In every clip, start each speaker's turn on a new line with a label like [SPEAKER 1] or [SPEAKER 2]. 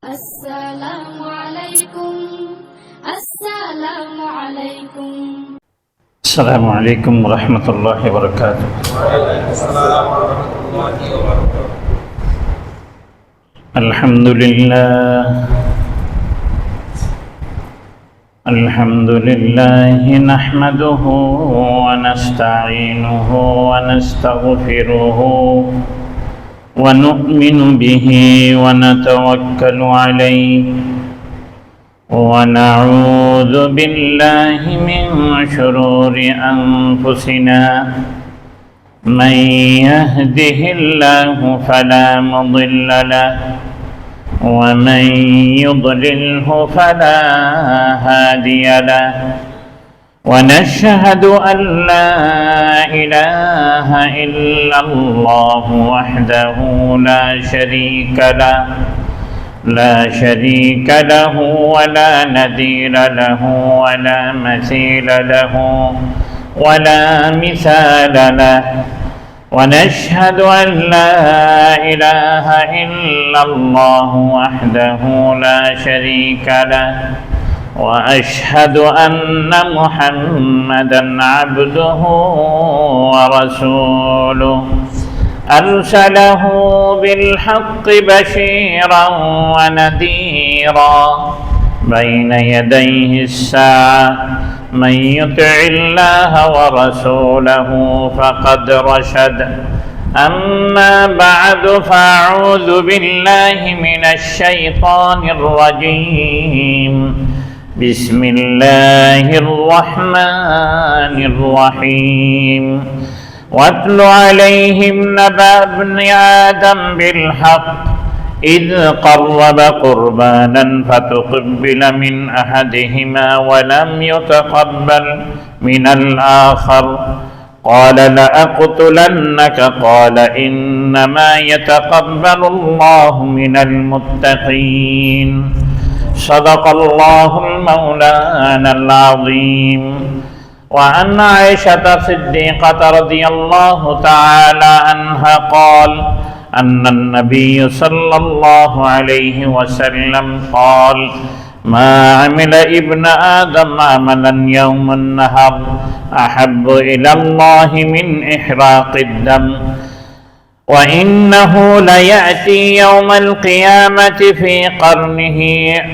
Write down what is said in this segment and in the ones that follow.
[SPEAKER 1] السلام عليكم السلام عليكم
[SPEAKER 2] السلام عليكم ورحمة الله وبركاته. الحمد لله نحمده ونستعينه ونستغفره ونؤمن به ونتوكل عليه ونعوذ بالله من شرور أنفسنا من يهده الله فلا مضل له ومن يضلله فلا هادي له ونشهد أن لا إله إلا الله وحده لا شريك له ولا نذير له ولا مثيل له ولا مثال له ونشهد أن لا إله إلا الله وحده لا شريك له وأشهد أن محمدًا عبده ورسوله أرسله بالحق بشيرا ونذيرا بين يديه الساعة من يطع الله ورسوله فقد رشد أما بعد فأعوذ بالله من الشيطان الرجيم بسم الله الرحمن الرحيم واتل عليهم نبأ ابن آدم بالحق إذ قرب قربانا فتقبل من أحدهما ولم يتقبل من الآخر قال لأقتلنك قال إنما يتقبل الله من المتقين صدق الله المولانا العظيم وعن عائشة صديقة رضي الله تعالى عنها قال أن النبي صلى الله عليه وسلم قال ما عمل ابن آدم عملا يوم النهر أحب إلى الله من إحراق الدم وإنه ليأتي يوم القيامة في قرنه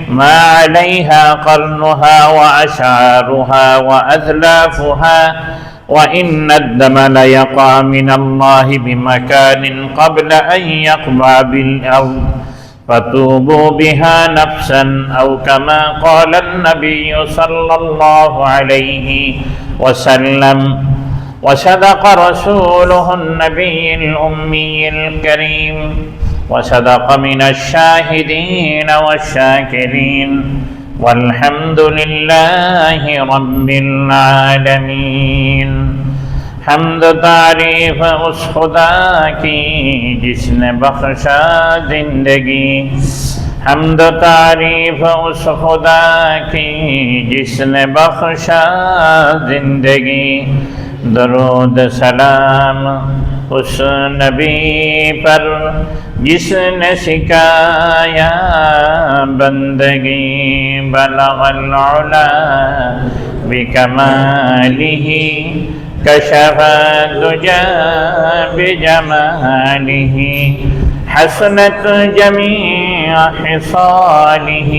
[SPEAKER 2] ما عليها قرنها وأشعارها وأذلافها وإن الدم ليقع من الله بمكان قبل أن يقع بالأرض فتوبوا بها نفسا أو كما قال النبي صلى الله عليه وسلم وصدق رسوله النبي الأمي الكريم وصدق من الشاهدين والشاكرين والحمد لله رب العالمین حمد تعریف اس خدا کی جس نے بخشا زندگی حمد تعریف اس خدا کی جس نے بخشا زندگی درود سلام اس نبی پر جس نے سکھایا بندگی بلغ العلا بکمالہ کشف الدجى بجمالہ حسنت جميع خصاله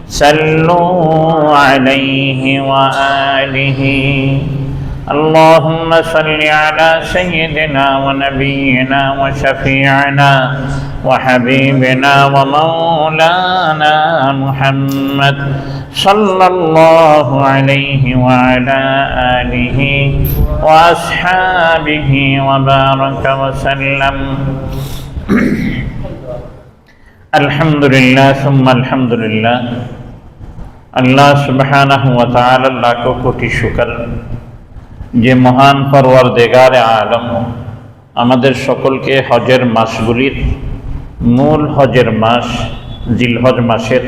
[SPEAKER 2] صلوا عليه وآله اللهم صل على سيدنا ونبينا وشفيعنا وحبيبنا ومولانا محمد صلى الله عليه وعلى آله وأصحابه وبارك وسلم الحمد لله ثم الحمد لله আল্লাহ সুবহানাহু ওয়া তাআলার লাখো কোটি শুকর যে মহান পরওয়ারদিগার আলম আমাদের সকলকে হজের মাসগুলির মূল হজের মাস জিলহজ মাসের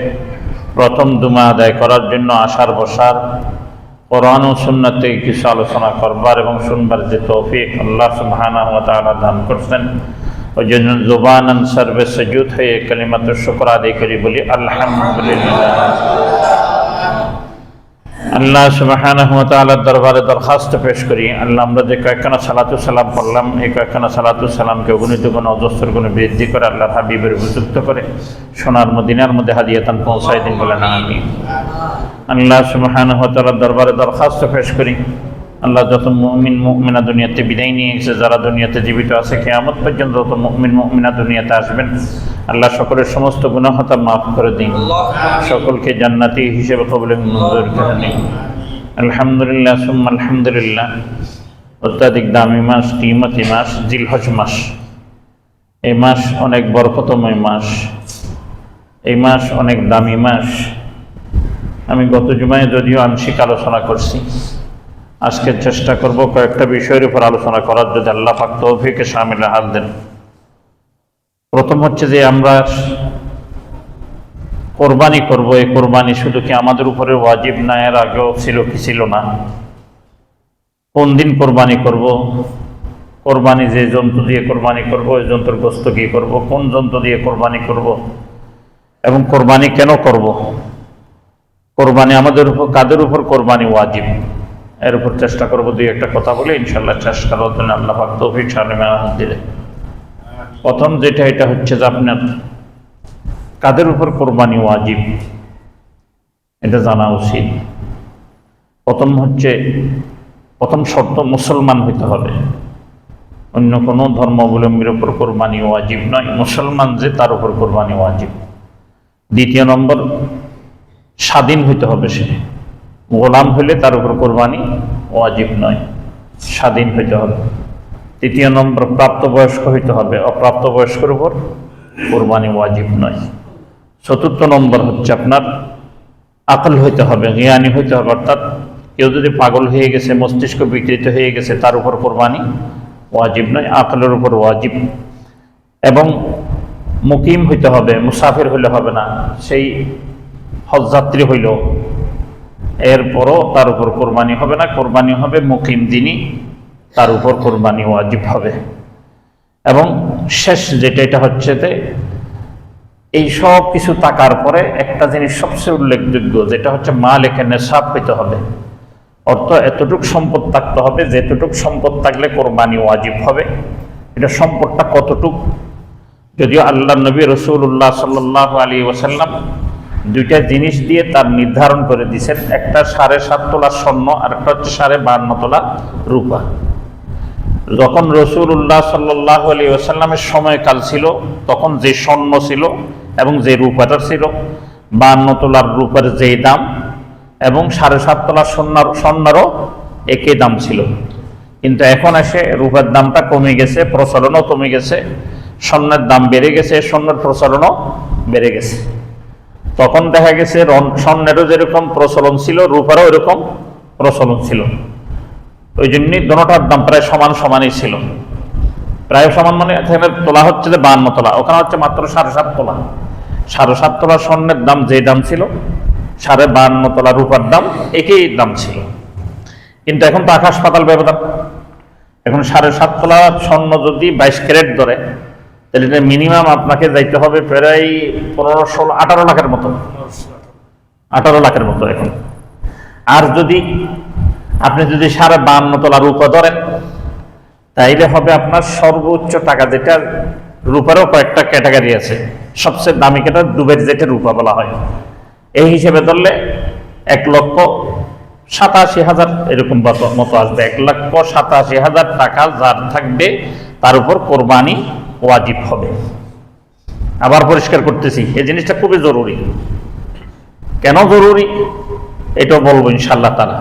[SPEAKER 2] প্রথম দুমা আদায় করার জন্য আসার বসার কোরআন ও সুন্নাত থেকে কিছু আলোচনা করবার এবং শুনবার যে তৌফিক আল্লাহ সুবহানাহু ওয়া তাআলা দান করছেন, ওই জন্য জুবানান সর্বে সুজুদ হয়ে কালিমাত শুকর আদায় করি, বলি আলহামদুলিল্লাহ। আল্লাহ সুবহানাহু ওয়া তাআলার দরবারে দরখাস্ত পেশ করি, আল্লাহ আমরা যে কয়েকখানা সালাতু সালাম পড়লাম, এই কয়েকখানা সালাতু সালামকে অগণিত গুণ অজস্র গুণে বৃদ্ধি করে আল্লাহর হাবিবের উপযুক্ত করে সোনার মদিনার মধ্যে হাদিয়াতান পৌঁছায় দিন, বলেন আমিন। আল্লাহ সুবহানাহু ওয়া তাআলার দরবারে দরখাস্ত পেশ করি, আল্লাহ যত মুমিন মুমিনা দুনিয়াতে বিদায় নিয়ে গেছে, যারা দুনিয়াতে জীবিত আছে কিয়ামত পর্যন্ত যত মুমিন মুমিনা দুনিয়াতে আসবেন, আল্লাহ সকলের সমস্ত গুনাহ খাতা মাফ করে দিন, সকলকে জান্নাতি হিসেবে কবুল মঞ্জুর করে দিন। আলহামদুলিল্লাহ সুম্মা আলহামদুলিল্লাহ। অত্যাধিক দামি মাস, কিমতি মাস জিলহজ মাস। এই মাস অনেক বরকতময় মাস, এই মাস অনেক দামি মাস। আমি গত জুমায় যদিও আংশিক আলোচনা করছি, আজকে চেষ্টা করব কয়েকটা বিষয়ের উপর আলোচনা করার, যদি আল্লাহ পাক তৌফিকে শামিলে হাল দেন। প্রথম হচ্ছে যে আমরা কোরবানি করব, এই কোরবানি শুধু কি আমাদের উপরে ওয়াজিব না, এর আগেও ছিল কি ছিল না? কোন দিন কোরবানি করব, কোরবানি যে জন্তু দিয়ে কোরবানি করব, ওই জন্তুর গোস্ত কি করব, কোন জন্তু দিয়ে কোরবানি করব, এবং কোরবানি কেন করব, কোরবানি আমাদের উপর কাদের উপর কোরবানি ওয়াজিব, এর উপর চেষ্টা করব দুই একটা কথা বলে ইনশাআল্লাহ চেষ্টা করার জন্য আল্লাহ পাক তৌফিক শামিলে হাল দিলে। প্রথম যেটা, এটা হচ্ছে যে আপনার কাদের উপর কোরবানি ওয়াজিব এটা জানা উচিত। প্রথম শর্ত মুসলমান হইতে হবে, অন্য কোনো ধর্মাবলম্বীর উপর কোরবানি ওয়াজিব নয়, মুসলমান যে তার উপর কোরবানি ওয়াজিব। দ্বিতীয় নম্বর, স্বাধীন হইতে হবে, সে গোলাম হইলে তার উপর কোরবানি ওয়াজিব নয়, স্বাধীন হইতে হবে। তৃতীয় নম্বর, প্রাপ্তবয়স্ক হইতে হবে, অপ্রাপ্তবয়স্কের উপর কোরবানি ওয়াজিব নয়। চতুর্থ নম্বর হচ্ছে আপনার আকল হইতে হবে, জ্ঞানী হইতে হবে, অর্থাৎ কেউ যদি পাগল হয়ে গেছে, মস্তিষ্ক বিকৃত হয়ে গেছে, তার উপর কোরবানি ওয়াজিব নয়, আকলের উপর ওয়াজিব। এবং মুকিম হইতে হবে, মুসাফির হইলে হবে না, সেই হজযাত্রী হইল এরপরও তার উপর কোরবানি হবে না, কোরবানি হবে মুকিম দিনই, তার উপর কোরবানি ওয়াজিব হবে। এবং শেষ যেটা, এটা হচ্ছে যে এই সব কিছু টাকার পরে একটা জিনিস সবচেয়ে উল্লেখযোগ্য, যেটা হচ্ছে মাল এখানে নেশাব হইতে হবে, অর্থ এতটুক সম্পদ থাকতে হবে, যেতটুক সম্পদ থাকলে কোরবানি ওয়াজিব হবে। এটা সম্পদটা কতটুক, যদিও আল্লাহ নবী রাসূলুল্লাহ সাল্লাল্লাহু আলাইহি ওয়াসাল্লাম দুইটা জিনিস দিয়ে তার নির্ধারণ করে দিয়েছেন, একটা 7.5 তোলা স্বর্ণ আর একটা হচ্ছে 52.5 তোলা রূপা। যখন রাসূলুল্লাহ সাল্লাল্লাহু আলাইহি ওয়াসাল্লামের সময়কাল ছিল, তখন যে স্বর্ণ ছিল এবং যে রূপাটা ছিল, 52 তোলার রূপার যেই দাম এবং 7.5 তোলার স্বর্ণেরও একই দাম ছিল। কিন্তু এখন এসে রূপার দামটা কমে গেছে, প্রচলনও কমে গেছে, স্বর্ণের দাম বেড়ে গেছে, স্বর্ণের প্রচলনও বেড়ে গেছে। তখন দেখা গেছে স্বর্ণেরও যেরকম প্রচলন ছিল, রূপারও এরকম প্রচলন ছিল। ওই জন্যই দোনোটার দাম প্রায় সমানই ছিল। প্রায় সমান মানে এখানে তোলা হচ্ছে যে 52 তোলা, ওখানে হচ্ছে মাত্র 7.5 তোলা। 7.5 তোলা স্বর্ণের দাম যে দাম ছিল, 52.5 তোলা রূপার দাম একই দাম ছিল। কিন্তু এখন তো আকাশ পাতাল ব্যবধান। এখন 7.5 তোলা স্বর্ণ যদি 22 ক্যারেট ধরে, তাহলে মিনিমাম আপনাকে যাইতে হবে প্রায় 18 লাখের মতো, 18 লাখের মতো এখন। আর যদি আপনি 52.5 তোলা রূপা ধরেন, তাইলে হবে আপনার সর্বোচ্চ টাকা, যেটা রূপারও কয়েকটা ক্যাটাগরি আছে, সবচেয়ে দামি ক্যাটাগরি দুবের যেটা রূপা বলা হয়, এই হিসেবে ধরলে 1,87,000 এরকম মতো আসবে। 1,87,000 টাকা যার থাকবে তার উপর কোরবানি ওয়াজিব হবে। আবার পরিষ্কার করতেছি, এই জিনিসটা খুবই জরুরি। কেন জরুরি এটাও বলবো ইনশাআল্লাহ তাআলা।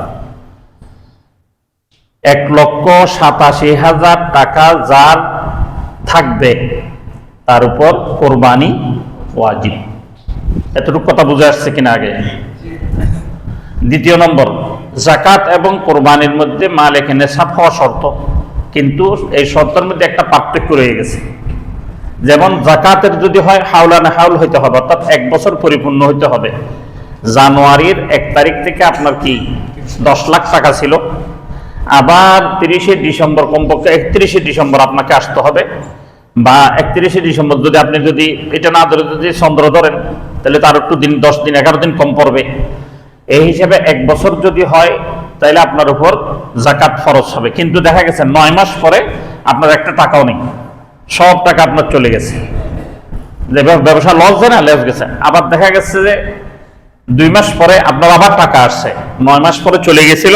[SPEAKER 2] 1,87,000 টাকা যার থাকবে তার উপর কোরবানি ওয়াজিব। এতটুকু কথা বুঝে আসছে কিনা আগে? দ্বিতীয় নম্বর, যাকাত এবং কোরবানির মধ্যে মাল এখানে নেশাব হওয়া শর্ত, কিন্তু এই শর্তের মধ্যে একটা পার্থক্য রয়ে গেছে। যেমন যাকাতের যদি হয় হাওলানা হাউল হইতে হবে, অর্থাৎ 1 বছর পরিপূর্ণ হইতে হবে। জানুয়ারির 1 তারিখ থেকে আপনার কি 10 লাখ টাকা ছিল, আবার 30শে ডিসেম্বর, কমপক্ষে 31শে ডিসেম্বর আপনাকে আসতে হবে, বা 31শে ডিসেম্বর যদি আপনি যদি এটা না ধরে যদি চন্দ্র ধরেন, তাহলে তার একটু দিন 10 দিন 11 দিন কম পড়বে। এই হিসেবে 1 বছর যদি হয় তাহলে আপনার উপর জাকাত ফরজ হবে। কিন্তু দেখা গেছে 9 মাস পরে আপনার একটা টাকাও নেই, সব টাকা আপনার চলে গেছে, যে ব্যবসা লস যায় না, লস গেছে। আবার দেখা গেছে যে 2 মাস পরে আপনার আবার টাকা আসছে, 9 মাস পরে চলে গেছিল,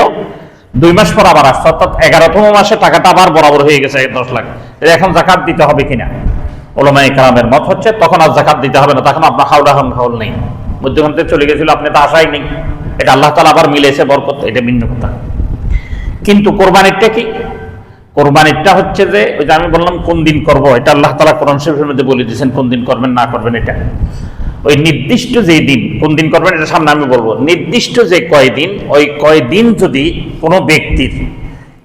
[SPEAKER 2] 2 মাস পর আবার আসছে, অর্থাৎ 11তম মাসে টাকাটা আবার বরাবর হয়ে গেছে 10 লাখ। এখন জাকাত দিতে হবে কিনা, উলামায়ে কেরামের মত হচ্ছে তখন আর জাকাত দিতে হবে না, তখন আপনার হাউল নেই, মধ্যখানে চলে গেছিল, আপনি তো আশাই নেই, এটা আল্লাহ তাআলা আবার মিলেছে বরকত, এটা ভিন্ন কথা। কিন্তু কোরবানিটা কি? কোরবানিটা হচ্ছে যে ওই যে আমি বললাম কোন দিন করব, এটা আল্লাহ তাআলা কোরআন শরীফের মধ্যে বলে দিয়েছেন কোন দিন করবেন না করবেন। এটা ওই নির্দিষ্ট যে দিন কোন দিন করবেন এটা সামনে আমি বলবো। নির্দিষ্ট যে কয়দিন, ওই কয়দিন যদি কোনো ব্যক্তির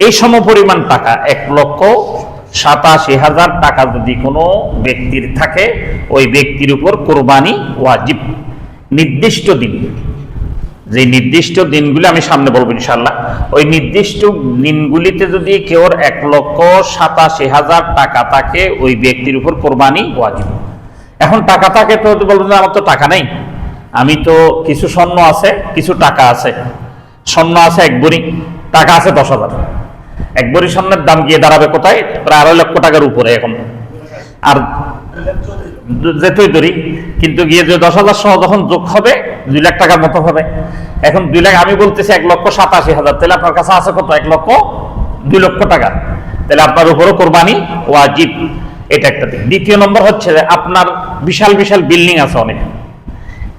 [SPEAKER 2] এই সমপরিমাণ টাকা 1,87,000 টাকা যদি কোনো ব্যক্তির থাকে, ওই ব্যক্তির উপর কোরবানি ওয়াজিব। নির্দিষ্ট দিন, যে নির্দিষ্ট দিনগুলি আমি সামনে বলবো ইনশাআল্লাহ, ওই নির্দিষ্ট দিনগুলিতে যদি কেউ 1,87,000 টাকা থাকে, ওই ব্যক্তির উপর কোরবানি ওয়াজিব। এখন টাকা থাকে তো বলবেন যে আমার তো টাকা নেই, আমি তো কিছু স্বর্ণ আছে, কিছু টাকা আছে। স্বর্ণ আছে 1 ভরি, টাকা আছে 10,000। 1 ভরি স্বর্ণের দাম গিয়ে দাঁড়াবে কোথায়? প্রায় 2.5 লক্ষ টাকার উপরে এখন। আর যেতই ধরি, কিন্তু গিয়ে যে 10,000 সহ যখন যোগ হবে 2 লাখ টাকার মতো হবে। এখন 2 লাখ, আমি বলতেছি 1,87,000, তাহলে আপনার কাছে আছে কত? 2 লক্ষ টাকা, তাহলে আপনার উপরও কোরবানি ওয়াজিব। এটা একটা দিক। দ্বিতীয় নম্বর হচ্ছে যে আপনার বিশাল বিশাল বিল্ডিং আছে অনেক,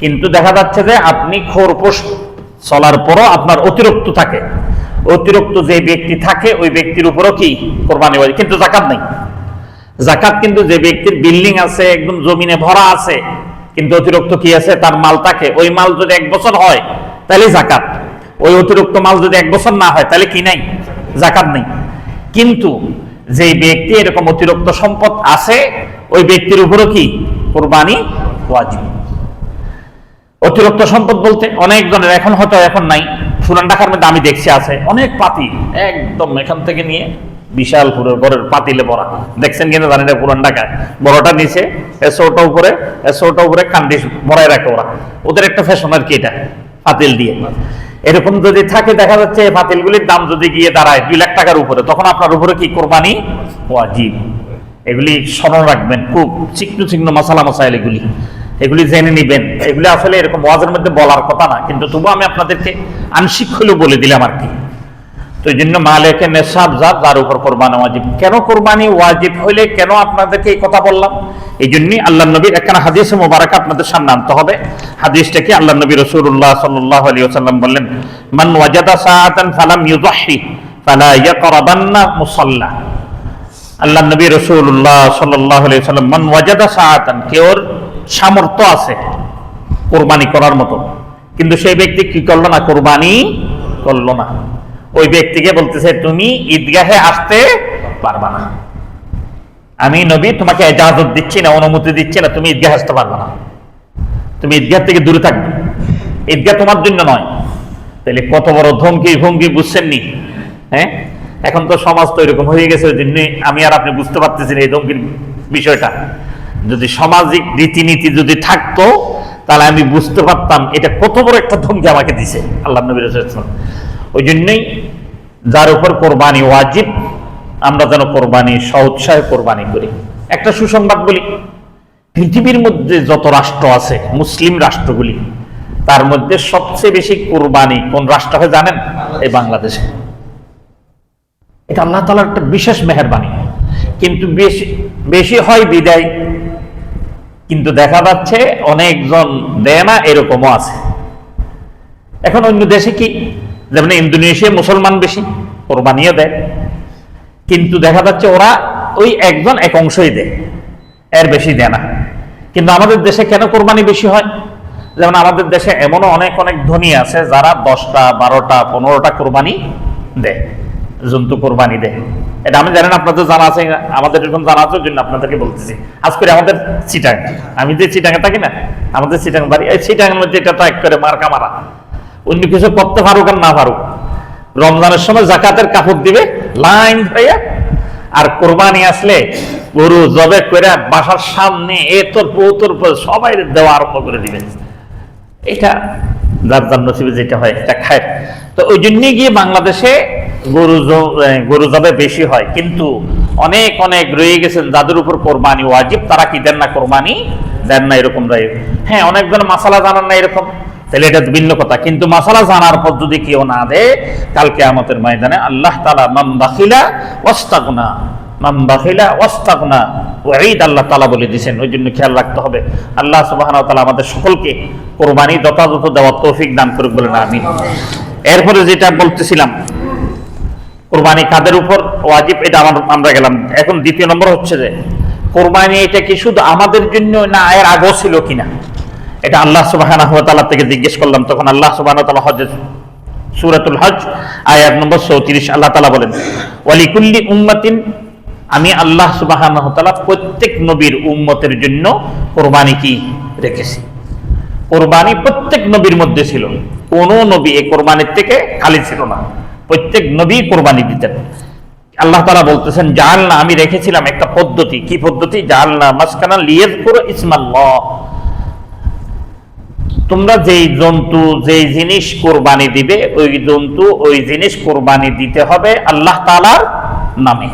[SPEAKER 2] কিন্তু দেখা যাচ্ছে যে আপনি খোরপোশ চলার পরও আপনার অতিরিক্ত থাকে, অতিরিক্ত যে ব্যক্তি থাকে ওই ব্যক্তির উপরও কি কোরবানি ওয়াজিব, কিন্তু জাকাত নেই। জাকাত কিন্তু যে ব্যক্তির বিল্ডিং আছে, একদম জমিনে ভরা আছে, কিন্তু অতিরিক্ত কি আছে, তার মাল থাকে, ওই মাল যদি 1 বছর হয় তাহলে জাকাত, ওই অতিরিক্ত মাল যদি 1 বছর না হয় তাহলে কি নাই? জাকাত নেই। কিন্তু যে ব্যক্তি এরকম অতিরিক্ত সম্পদ আছে, ওই ব্যক্তির উপরও কি কোরবানি ওয়াজিব। অতিরিক্ত সম্পদ বলতে অনেক জনের এখন হয়তো এখন নাই, পুরান ঢাকার মধ্যে আমি দেখছি আছে অনেক পাতিল, একদম এখান থেকে নিয়ে বিশাল পুরো ঘরের পাতিলে ভরা, দেখছেন কিনা জানি না, পুরান ঢাকায় বড়টা নিচে, এসোটা উপরে কান্ডিস ভরাই রাখে ওরা, ওদের একটা ফ্যাশন আর কি এটা, পাতিল দিয়ে। এরকম যদি থাকে, দেখা যাচ্ছে এই পাতিলগুলির দাম যদি গিয়ে দাঁড়ায় 2 লাখ টাকার উপরে, তখন আপনার উপরে কি কোরবানি ওয়াজিব। এগুলি স্মরণ রাখবেন, খুব চিকন মাসালা মাসাইল এগুলি জেনে নিবেন। এগুলি আসলে এরকম ওয়াজের মধ্যে বলার কথা না, কিন্তু তবু আমি আপনাদেরকে আংশিক হলেও বলে দিলাম আর কি। তো এই জন্য মালিকে নেশাব যার উপর কোরবানি ওয়াজিব। কেন কোরবানি ওয়াজিব হইলে কেন আপনাদেরকে এই কথা বললাম? এই জন্যই আল্লাহ নবীর একখানা হাদিস মোবারক আপনাদের সামনে আনতে হবে। হাদিসটা কি? আল্লাহ নবী রাসূলুল্লাহ সাল্লাল্লাহু আলাইহি ওয়াসাল্লাম বললেন, মান ওয়াজাদা সাআতান ফালাম ইউযাহি ফালা ইয়াকরাবান্না মুসাল্লা। আল্লাহ নবী রাসূলুল্লাহ সাল্লাল্লাহু আলাইহি ওয়াসাল্লাম, মান ওয়াজাদা সাআতান, কেউর সামর্থ্য আছে কোরবানি করার মতো, কিন্তু সেই ব্যক্তি কি করলো না? কোরবানি করলো না। ওই ব্যক্তিকে বলতেছে তুমি ঈদগাহে আসতে পারবা না, আমি নবী তোমাকে ইজাজত দিচ্ছি না, অনুমতি দিচ্ছি না, তুমি ঈদগাহে আসতে পারবা না, তুমি ঈদগাহ থেকে দূরে থাকবে, ঈদগাহ তোমার জন্য নয়। তাহলে কত বড় ধমকি ভঙ্গি, বুঝছেন নি? হ্যাঁ, এখন তো সমাজ তো এরকম হয়ে গেছে, ওই জন্য আমি আর আপনি বুঝতে পারতেছি না এই ধমকির বিষয়টা। যদি সামাজিক রীতিনীতি যদি থাকতো তাহলে আমি বুঝতে পারতাম এটা কত বড় একটা ধমকি আমাকে দিছে আল্লাহ নবী রাসূলুল্লাহ সাল্লাল্লাহু আলাইহি ওয়াসাল্লাম। ওই জন্যই যার উপর কোরবানি ওয়াজিব, আমরা যেন কোরবানি সউৎসাহে কোরবানি করি। একটা সুসংবাদ বলি, পৃথিবীর মধ্যে যত রাষ্ট্র আছে, মুসলিম রাষ্ট্রগুলি, তার মধ্যে সবচেয়ে বেশি কোরবানি কোন রাষ্ট্র হয় জানেন? এই বাংলাদেশে। এটা আল্লাহ তাআলার একটা বিশেষ মেহেরবানি। কিন্তু বেশি হয় বিদায়, কিন্তু দেখা যাচ্ছে অনেকজন দেয় না, এরকমও আছে। এখন অন্য দেশে কি, যেমন ইন্দোনেশিয়া মুসলমান বেশি, কোরবানিও দেয়, কিন্তু দেখা যাচ্ছে ওরা ওই একজন এক অংশই দেয়, এর বেশি দেয় না। কিন্তু আমাদের দেশে কেন কোরবানি বেশি হয়? যেমন আমাদের দেশে এমনও অনেক অনেক ধনী আছে যারা 10টা 12টা 15টা কোরবানি দেয়, জন্তু কোরবানি দেয়। এটা আমি জানেন, আপনাদের জানা আছে, আমাদের এরকম জানা আছে, জন্য আপনাদেরকে বলতেছি। আজ করে আমাদের চিটাং, আমি যে চিটাঙে থাকি না, আমাদের চিটাং বাড়ি, এই চিটাঙের মধ্যে এটা তো এক করে মার্কা মারা, অন্য কিছু করতে পারুক আর না পারুক, রমজানের সময় জাকাতের কাপড় দিবে লাইন ধরে, আর কোরবানি আসলে গরু জবে করে বাসার সামনে এতর পৌতর সবাই দেওয়া আরম্ভ করে দিবে। এটা যার যার নসিবে যেটা হয় এটা খায়। তো ওই জন্য গিয়ে বাংলাদেশে গরু জবে বেশি হয়, কিন্তু অনেক অনেক রয়ে গেছেন যাদের উপর কোরবানি ওয়াজিব, তারা কি দেন না, কোরবানি দেন না, এরকম রয়ে। হ্যাঁ, অনেকজন মাসালা জানান না এরকম, তাহলে এটা ভিন্ন কথা। কিন্তু মাসালা জানার পর যদি কেউ না দেয়, কাল কিয়ামতের ময়দানে আল্লাহ তাআলা মান বাখিলা ওয়াস্তাগনা, মান বাখিলা ওয়াস্তাগনা ওয়াইদ আল্লাহ তাআলা বলে দিয়েছেন। ওই জন্য খেয়াল রাখতে হবে। আল্লাহ সুবহানাহু ওয়া তাআলা আমাদের সকলকে কোরবানি যথাযথ দেওয়ার তৌফিক দান করুক বলে না আমিন। এরপরে যেটা বলতেছিলাম, কোরবানি কাদের উপর ওয়াজিব, এটা আমরা গেলাম। এখন দ্বিতীয় নম্বর হচ্ছে যে কোরবানি এটা কি শুধু আমাদের জন্য না এর আগেও ছিল কিনা, এটা আল্লাহ সুবহানাহু ওয়া তাআলা থেকে জিজ্ঞেস করলাম। তখন আল্লাহ সুবহানাহু ওয়া তাআলা হজের সূরাতুল হজ আয়াত নম্বর 34 আল্লাহ তাআলা বলেন, ওয়ালিকুল্লি উম্মাতিন, আমি আল্লাহ সুবহানাহু ওয়া তাআলা প্রত্যেক নবীর উম্মতের জন্য কোরবানি কি রেখেছি। কোরবানি প্রত্যেক নবীর মধ্যে ছিল, কোন নবী এই কোরবানির থেকে খালি ছিল না, প্রত্যেক নবী কোরবানি দিতেন। আল্লাহ তাআলা বলতেছেন, জাআলনা, আমি রেখেছিলাম একটা পদ্ধতি। কি পদ্ধতি? জাআলনা মাসকানা লিয়াযকুর ইসমাল্লাহ, তোমরা যেই জন্তু যেই জিনিস কোরবানি দিবে, ওই জন্তু ওই জিনিস কোরবানি দিতে হবে আল্লাহ তাআলার নামে,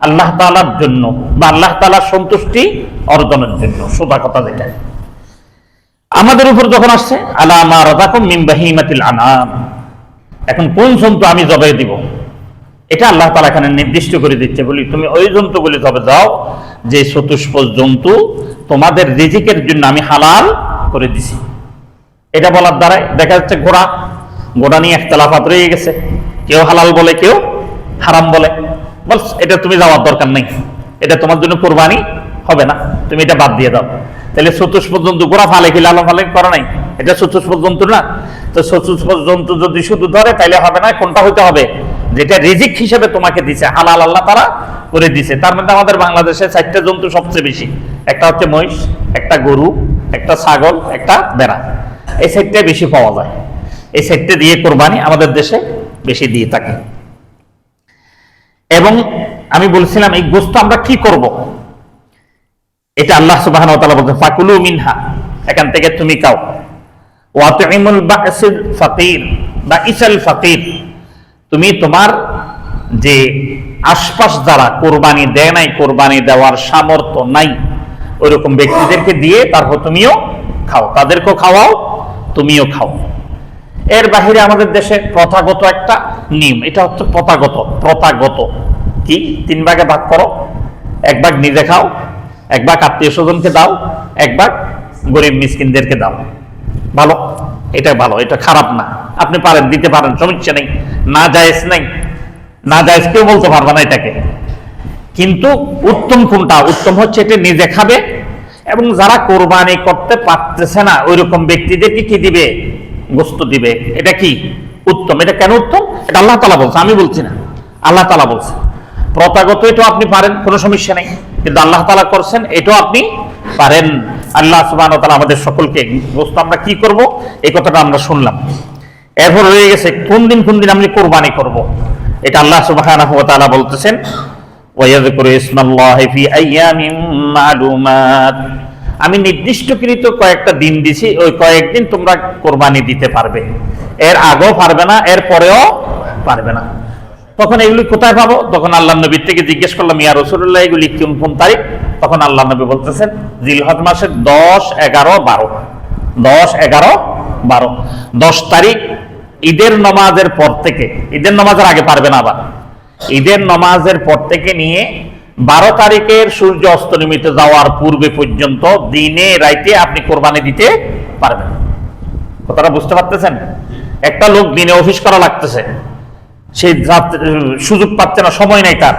[SPEAKER 2] আল্লাহ তাআলার জন্য, বা আল্লাহ তাআলার সন্তুষ্টি অর্জনের জন্য। সোজা কথা যেটা আমাদের উপর যখন আসছে, আলা মা রাযাকুম মিন বাহিমাতিল আনআম, এখন কোন জন্তু আমি জবাই দিব, এটা আল্লাহ তাআলা এখানে নির্দিষ্ট করে দিচ্ছে। বলি তুমি ওই জন্তুগুলি জবে দাও যে চতুষ্পদ জন্তু তোমাদের রিজিকের জন্য আমি হালাল করে দিছি। এটা বলার দ্বারা দেখা যাচ্ছে ঘোড়া নিয়ে ইখতিলাফাত রয়ে গেছে, কেউ হালাল বলে কেউ হারাম বলে। বল এটা তুমি যাওয়ার দরকার নেই, এটা তোমার জন্য কোরবানি হবে না, তুমি এটা বাদ দিয়ে দাও। তাহলে চতুষ্পদ জন্তু ঘোড়া ফালে কি লালন ফালে করা নাই, এটা চতুষ্পদ জন্তু না। তো চতুষ্পদ জন্তু যদি শুধু ধরে তাইলে হবে না, কোনটা হইতে হবে? যেটা রিজিক হিসেবে তোমাকে দিছে, হালাল আল্লাহ তাআলা করে দিছে। তার মধ্যে আমাদের বাংলাদেশে 4টা জন্তু সবচেয়ে বেশি, একটা হচ্ছে মহিষ, একটা গরু, একটা ছাগল, একটা ভেড়া। এই 4টা বেশি পাওয়া যায়, এই 4টা দিয়ে কোরবানি আমাদের দেশে বেশি দিয়ে থাকে। এবং আমি বলছিলাম এই গোশত আমরা কি করব, এটা আল্লাহ সুবহানাহু ওয়া তাআলা বলছেন, ফাকুলু মিনহা, এখান থেকে তুমি খাও। ওয়াতুইমুল বাসিল ফাকির বা ইসাল ফাকির, তুমি তোমার যে আশপাশ যারা কোরবানি দেয় নাই, কোরবানি দেওয়ার সামর্থ্য নাই, ওইরকম ব্যক্তিদেরকে দিয়ে তারপর তুমিও খাও, তাদেরকেও খাওয়াও, তুমিও খাও। এর বাহিরে আমাদের দেশে প্রথাগত একটা নিয়ম, এটা হচ্ছে প্রথাগত কি 3 ভাগে ভাগ করো, 1 ভাগ নিজে খাও, 1 ভাগ আত্মীয় স্বজনকে দাও, 1 ভাগ গরিব মিসকিনদেরকে দাও। ভালো, এটা ভালো, এটা খারাপ না, আপনি পারেন, দিতে পারেন, সমস্যা নেই। না জায়েজ নাই, না জায়েজ কেউ বলতে পারবে না এটাকে। কিন্তু উত্তম কোনটা? উত্তম হচ্ছে এটা নিজে খাবে, এবং যারা কোরবানি করতে পারতেছে না ওইরকম ব্যক্তিদেরকে কি দিবে? গোশত দিবে। এটা কি উত্তম? এটা কেন উত্তম? এটা আল্লাহ তাআলা বলছে, আমি বলছি না, আল্লাহ তাআলা বলছে। প্রথাগত এটাও আপনি পারেন, কোনো সমস্যা নেই, কিন্তু আল্লাহ তাআলা করছেন এটাও আপনি পারেন। আল্লাহ সুবহানাহু ওয়া তাআলা আমাদের সকলকে গোশত আমরা কি করব এই কথাটা আমরা শুনলাম। এরপর রয়ে গেছে কোন দিন আমি কোরবানি করব। এটা আল্লাহ সুবহানাহু ওয়া তাআলা বলতেছেন, ওয়ায়াযকুরু ইসমাল্লাহি ফি আইয়ামিন মা'লুমাত, আমি নির্দিষ্টকৃত কয়েকটা দিন দিছি, ওই কয়েকদিন তোমরা কোরবানি দিতে পারবে, এর আগেও পারবে না, এর পরেও পারবে না। তখন এগুলি কোথায় পাবো? তখন আল্লাহ নবীর থেকে জিজ্ঞেস করলাম, ইয়া রাসূলুল্লাহ এগুলি কোন তারিখ? তখন আল্লাহ নবী বলতেছেন জিলহজ মাসের 10, 11, 12, 10, 11, 12, 10 তারিখ ঈদের নামাজের পর থেকে, ঈদের নামাজের আগে পারবে না, আবার ঈদের নামাজের পর থেকে নিয়ে 12 তারিখের সূর্য অস্ত নিমিতে যাওয়ার পূর্বে পর্যন্ত দিনে রাইতে আপনি কোরবানি দিতে পারবেন। কথাটা বুঝতে পারতেছেন? একটা লোক দিনে অফিস করা লাগতেছে, সেই সুযোগ পাচ্ছে না, সময় নাই তার,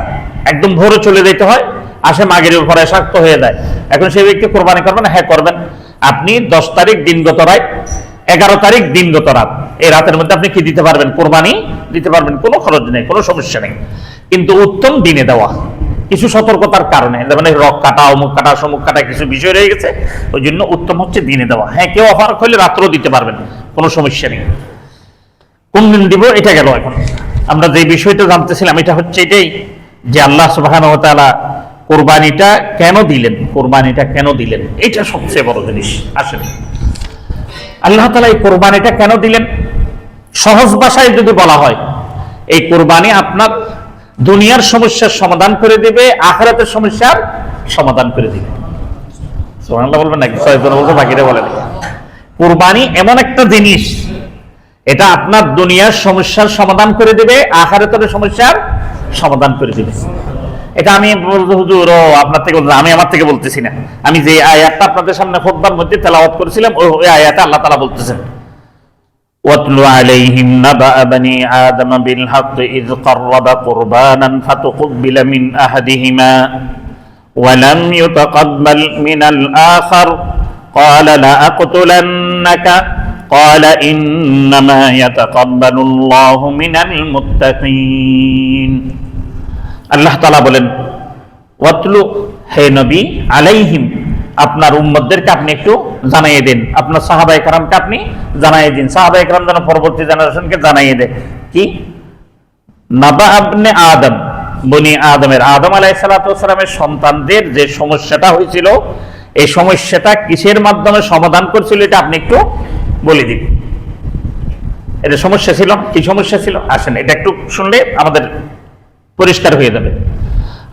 [SPEAKER 2] একদম ভোরে চলে যেতে হয়, আসে মাগরিবের পরে শাক্ত হয়ে যায়। এখন সেই ব্যক্তি কোরবানি করবেন? হ্যাঁ করবেন। আপনি 10 তারিখ দিনগত রাত, 11 তারিখ দিনগত রাত, এই রাতের মধ্যে আপনি কি দিতে পারবেন? কোরবানি দিতে পারবেন, কোনো খরচ নেই, কোনো সমস্যা নেই। কিন্তু উত্তম দিনে দেওয়া, কিছু সতর্কতার কারণে, যেমন রক কাটা, অমুক কাটা, সমুক কাটা, কিছু বিষয় রয়ে গেছে, ওই জন্য উত্তম হচ্ছে দিনে দেওয়া। হ্যাঁ, কেউ অফার করলে রাত্রেও দিতে পারবেন, কোনো সমস্যা নেই। কোন দিন দিব এটা গেল। এখন আমরা যে বিষয়টা জানতেছিলাম এটা হচ্ছে এটাই যে আল্লাহ সুবহানাহু ওয়া তাআলা কোরবানিটা কেন দিলেন, এটা সবচেয়ে বড় জিনিস। আসেন, আল্লাহ তাআলা এই কোরবানিটা কেন দিলেন? সহজ ভাষায় যদি বলা হয়, এই কোরবানি আপনার দুনিয়ার সমস্যার সমাধান করে দিবে, আখিরাতের সমস্যার সমাধান করে দিবে। সুবহানাল্লাহ বলবেন নাকি? ছয়জন বলতে বাকিরা বলেন। কোরবানি এমন একটা জিনিস, এটা আপনার দুনিয়ার সমস্যার সমাধান করে দিবে, আখিরাতের সমস্যার সমাধান করে দিবে। এটা আমি বলতে হুজুর আপনার থেকে বলতে, আমি আমার থেকে বলতেছি না, আমি যে আয়াতটা আপনাদের সামনে খুতবার মধ্যে তেলাওয়াত করেছিলাম ওই আয়াতে আল্লাহ তাআলা বলতেছেন, ওয়াতলু আলাইহিম নাবা বানি আদম বিল হক ইয ক্বাররাবা কুরবানান ফাতুকবিলা মিন আহাদিহিমা ওয়া লাম ইউতাকাব্বাল মিনাল আখার ক্বালা লা আকতুলান্নাকা ক্বালা ইন্নামা ইয়াতাকাব্বালুল্লাহু মিনাল মুত্তাকিন। আল্লাহ তাআলা বলেন, ওয়াতলু, হে নবী, আলাইহিম, আপনার উম্মতদেরকে আপনি একটু জানাইয়ে দেন, আপনার সাহাবায়ে কেরামকে আপনি জানাইয়ে দিন, সাহাবায়ে কেরাম যেন পরবর্তী জেনারেশনকে জানাইয়ে দেয় কি নাবা ইবনে আদম, বনি আদমের, আদম আলাইহিস সালাতু ওয়াস সালামের সন্তানদের যে সমস্যাটা হয়েছিল, এই সমস্যাটা কিসের মাধ্যমে সমাধান করেছিল এটা আপনি একটু বলে দিন। এটা সমস্যা ছিল, কি সমস্যা ছিল? আসেন, এটা একটু শুনলে আমাদের পরিষ্কার হয়ে যাবে।